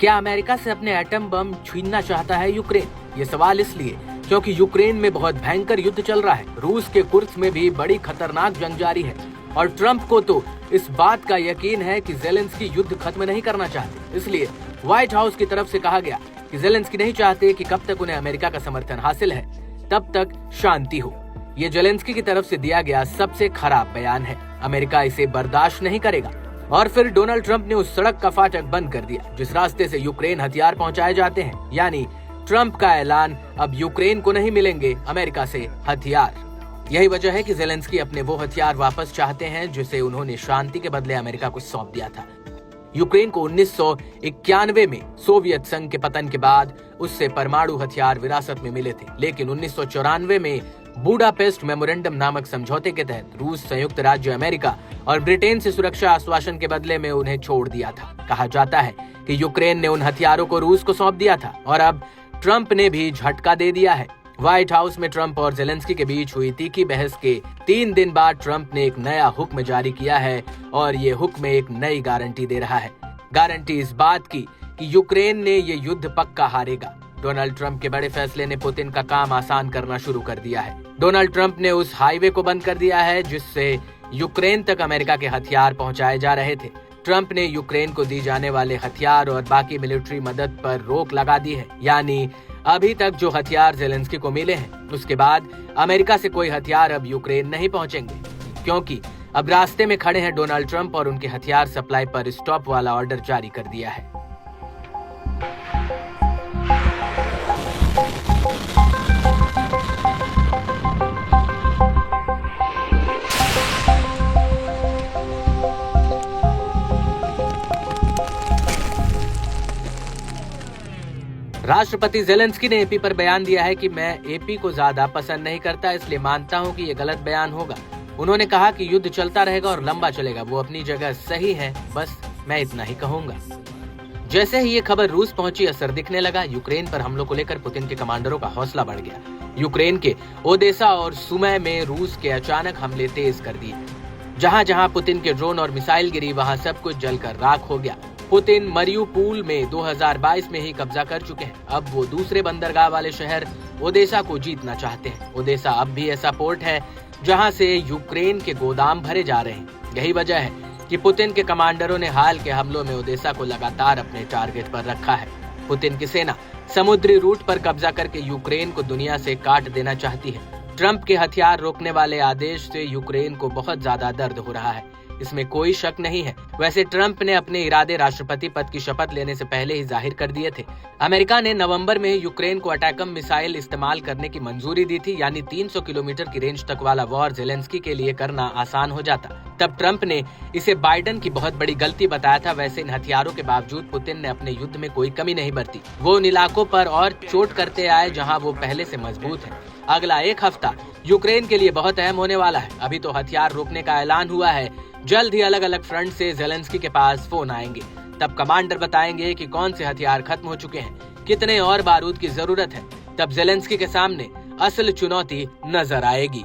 क्या अमेरिका से अपने एटम बम छीनना चाहता है यूक्रेन? ये सवाल इसलिए क्योंकि यूक्रेन में बहुत भयंकर युद्ध चल रहा है। रूस के कुर्स्क में भी बड़ी खतरनाक जंग जारी है और ट्रंप को तो इस बात का यकीन है कि ज़ेलेंस्की युद्ध खत्म नहीं करना चाहते। इसलिए व्हाइट हाउस की तरफ से कहा गया कि ज़ेलेंस्की नहीं चाहते कि कब तक उन्हें अमेरिका का समर्थन हासिल है तब तक शांति हो। ये ज़ेलेंस्की की तरफ से दिया गया सबसे खराब बयान है। अमेरिका इसे बर्दाश्त नहीं करेगा। और फिर डोनाल्ड ट्रंप ने उस सड़क का फाटक बंद कर दिया जिस रास्ते से यूक्रेन हथियार पहुंचाए जाते हैं। यानी ट्रंप का ऐलान, अब यूक्रेन को नहीं मिलेंगे अमेरिका से हथियार। यही वजह है कि ज़ेलेंस्की अपने वो हथियार वापस चाहते हैं जिसे उन्होंने शांति के बदले अमेरिका को सौंप दिया था। यूक्रेन को 1991 में सोवियत संघ के पतन के बाद उससे परमाणु हथियार विरासत में मिले थे, लेकिन 1994 में बुडापेस्ट मेमोरेंडम नामक समझौते के तहत रूस, संयुक्त राज्य अमेरिका और ब्रिटेन से सुरक्षा आश्वासन के बदले में उन्हें छोड़ दिया था। कहा जाता है कि यूक्रेन ने उन हथियारों को रूस को सौंप दिया था और अब ट्रंप ने भी झटका दे दिया है। व्हाइट हाउस में ट्रंप और ज़ेलेंस्की के बीच हुई तीखी बहस के 3 दिन बाद ट्रंप ने एक नया हुक्म जारी किया है और ये हुक्म एक नई गारंटी दे रहा है। गारंटी इस बात की कि यूक्रेन ने ये युद्ध पक्का हारेगा। डोनाल्ड ट्रंप के बड़े फैसले ने पुतिन का काम आसान करना शुरू कर दिया है। डोनाल्ड ट्रंप ने उस हाईवे को बंद कर दिया है जिससे यूक्रेन तक अमेरिका के हथियार पहुंचाए जा रहे थे। ट्रंप ने यूक्रेन को दी जाने वाले हथियार और बाकी मिलिट्री मदद पर रोक लगा दी है। यानी अभी तक जो हथियार ज़ेलेंस्की को मिले हैं उसके बाद अमेरिका से कोई हथियार अब यूक्रेन नहीं पहुंचेंगे, क्योंकि अब रास्ते में खड़े हैं डोनाल्ड ट्रंप और उनके हथियार सप्लाई पर स्टॉप वाला ऑर्डर जारी कर दिया है। राष्ट्रपति ज़ेलेंस्की ने एपी पर बयान दिया है कि मैं एपी को ज्यादा पसंद नहीं करता, इसलिए मानता हूं कि ये गलत बयान होगा। उन्होंने कहा कि युद्ध चलता रहेगा और लंबा चलेगा, वो अपनी जगह सही है, बस मैं इतना ही कहूंगा। जैसे ही ये खबर रूस पहुंची, असर दिखने लगा। यूक्रेन पर हमलों को लेकर पुतिन के कमांडरों का हौसला बढ़ गया। यूक्रेन के ओदेसा और सुमी में रूस के अचानक हमले तेज कर दिए। जहाँ जहाँ पुतिन के ड्रोन और मिसाइल गिरी, वहाँ सब कुछ जलकर राख हो गया। पुतिन मरियुपोल में 2022 में ही कब्जा कर चुके हैं। अब वो दूसरे बंदरगाह वाले शहर ओदेसा को जीतना चाहते हैं। ओदेसा अब भी ऐसा पोर्ट है जहां से यूक्रेन के गोदाम भरे जा रहे हैं। यही वजह है कि पुतिन के कमांडरों ने हाल के हमलों में ओदेसा को लगातार अपने टारगेट पर रखा है। पुतिन की सेना समुद्री रूट पर कब्जा करके यूक्रेन को दुनिया से काट देना चाहती है। ट्रंप के हथियार रोकने वाले आदेश से यूक्रेन को बहुत ज्यादा दर्द हो रहा है, इसमें कोई शक नहीं है। वैसे ट्रंप ने अपने इरादे राष्ट्रपति पद की शपथ लेने से पहले ही जाहिर कर दिए थे। अमेरिका ने नवंबर में यूक्रेन को अटैकम मिसाइल इस्तेमाल करने की मंजूरी दी थी, यानी 300 किलोमीटर की रेंज तक वाला वॉर ज़ेलेंस्की के लिए करना आसान हो जाता। तब ट्रंप ने इसे बाइडेन की बहुत बड़ी गलती बताया था। वैसे इन हथियारों के बावजूद पुतिन ने अपने युद्ध में कोई कमी नहीं बरती। वो उन इलाकों पर और चोट करते आए जहाँ वो पहले से मजबूत है। अगला एक हफ्ता यूक्रेन के लिए बहुत अहम होने वाला है। अभी तो हथियार रोकने का ऐलान हुआ है, जल्द ही अलग अलग फ्रंट से ज़ेलेंस्की के पास फोन आएंगे। तब कमांडर बताएंगे कि कौन से हथियार खत्म हो चुके हैं, कितने और बारूद की जरूरत है। तब ज़ेलेंस्की के सामने असल चुनौती नजर आएगी।